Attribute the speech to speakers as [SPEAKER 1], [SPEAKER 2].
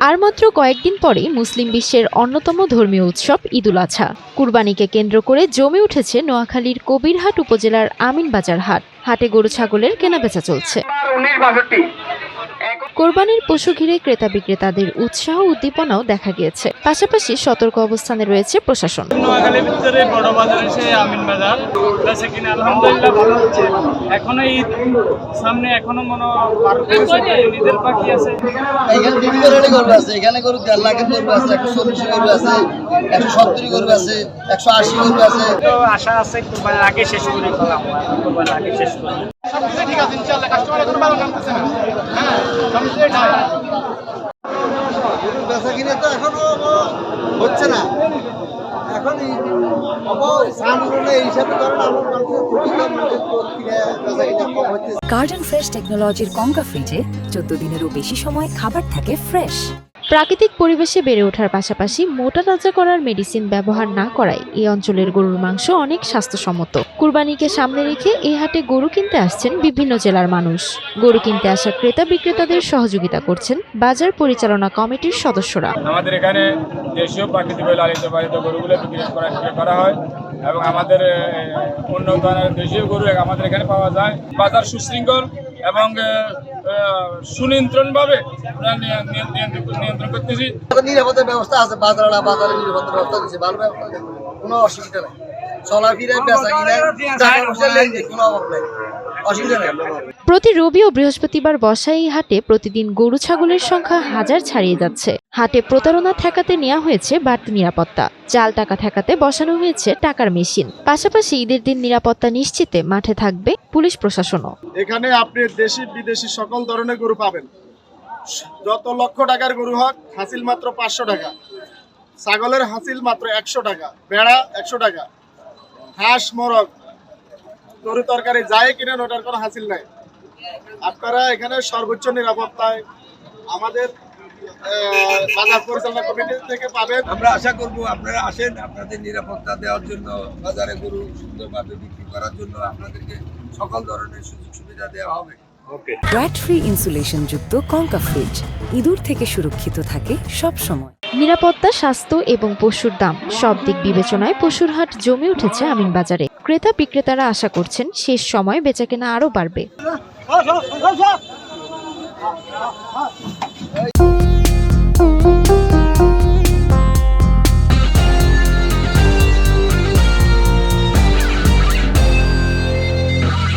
[SPEAKER 1] আর মাত্র কয়েকদিন পরে মুসলিম বিশ্বের অন্যতম ধর্মীয় উৎসব ঈদুল আজহা। কুরবানিকে কেন্দ্র করে জমে উঠেছে নোয়াখালীর কবিরহাট উপজেলার আমিনবাজার হাট। হাটে গরু ছাগলের কেনাবেচা চলছে। কোরবানির পশু ঘিরে ক্রেতা বিক্রেতাদের উৎসাহ উদ্দীপনাও দেখা গিয়েছে। পাশাপাশি সতর্ক অবস্থানে রয়েছে প্রশাসন।
[SPEAKER 2] নোয়াখালীর ভিতরে বড় বাজার এসে আমিনবাজার বেচা কিনা আলহামদুলিল্লাহ ভালো হচ্ছে। এখনো ঈদ সামনে, এখনো মনে ঈদের বাকি আছে।
[SPEAKER 3] এখানে বিভিন্ন ধরনের গরু আছে। এখানে গরু 1.5 লাখের গরু আছে, 140 গরু আছে, 170 গরু আছে, 180 গরু আছে।
[SPEAKER 2] তো আশা আছে কোরবানির আগে শেষ করে ফেলাম, কোরবানির আগে শেষ করে।
[SPEAKER 3] ঠিক আছে ইনশাআল্লাহ, কাস্টমার এখন ভালো নামতেছে না। হ্যাঁ, বেচা কিনা তো এখনো হচ্ছে না। এখন
[SPEAKER 4] গার্ডেন ফ্রেশ টেকনোলজির কঙ্কা ফ্রিজে 14 দিনেরও বেশি সময় খাবার থাকে ফ্রেশ।
[SPEAKER 1] প্রাকৃতিক পরিবেশে বেড়ে ওঠার পাশাপাশি মোটা তাজা করার মেডিসিন ব্যবহার না করায় এই অঞ্চলের গরুর মাংস অনেক স্বাস্থ্যসম্মত। কুরবানিকে সামনে রেখে এই হাটে গরু কিনতে আসছেন বিভিন্ন জেলার মানুষ। গরু কিনতে আসা ক্রেতা বিক্রেতাদের সহযোগিতা করছেন বাজার পরিচালনা কমিটির সদস্যরা।
[SPEAKER 2] আমাদের এখানে দেশীয় প্রাকৃতিকভাবে লালিত পালিত গরুগুলো বিক্রি করা হয় এবং আমাদের অন্য ধরনের দেশীয় গরু আমাদের এখানে পাওয়া যায়। বাজার সুশৃঙ্খল এবং সুনিয়ন্ত্রণভাবে নিয়ন্ত্রণ করতেছি।
[SPEAKER 3] নিরাপত্তার ব্যবস্থা আছে, বাজারে নিরাপত্তার ব্যবস্থা দিচ্ছে, ভালো ব্যবস্থা, কোনো অসুবিধা নেই। চলাফেরায় বেচা কিনায় টাকা পয়সা লেনদেন কোনো অভাব নেই, অসুবিধা নেই।
[SPEAKER 1] প্রতি রবি ও বৃহস্পতিবার বসা এই হাটে প্রতিদিন গরু ছাগলের সংখ্যা হাজার ছাড়িয়ে যাচ্ছে। হাটে প্রতারণা ঠেকাতে নেওয়া হয়েছে বাড়তি নিরাপত্তা। জাল টাকা ঠেকাতে বসানো হয়েছে টাকার মেশিন। পাশাপাশি ঈদের দিন নিরাপত্তা নিশ্চিতে মাঠে থাকবে পুলিশ প্রশাসনও।
[SPEAKER 5] এখানে আপনি দেশি বিদেশি সকল ধরনের গরু পাবেন। যত লক্ষ টাকার গরু হোক, হাসিল মাত্র 500 টাকা, ছাগলের হাসিল মাত্র 100 টাকা, ভেড়া 100 টাকা, হাঁস মোরগ তরি তরকারি যাই কিনেন ওটার কোনো হাসিল নাই। আপনারা এখানে সর্বোচ্চ নিরাপত্তায় আমাদের বাজার পরিচালনা কমিটি থেকে পাবেন।
[SPEAKER 6] আমরা আশা করব আপনারা আসেন, আপনাদের নিরাপত্তা দেওয়ার জন্য, বাজারে গরু সুন্দরভাবে বিক্রি করার জন্য আপনাদেরকে সকল ধরনের সুযোগ সুবিধা দেওয়া হবে।
[SPEAKER 4] ব্র্যাট ফ্রি ইনসুলেশন যুক্ত কঙ্কা ফ্রিজ ইঁদুর থেকে সুরক্ষিত থাকে সব সময়।
[SPEAKER 1] নিরাপত্তা, স্বাস্থ্য এবং পশুর দাম সব দিক বিবেচনায় পশুর হাট জমে উঠেছে আমিনবাজারে। ক্রেতা বিক্রেতারা আশা করছেন শেষ সময়ে বেচাকেনা আরও বাড়বে।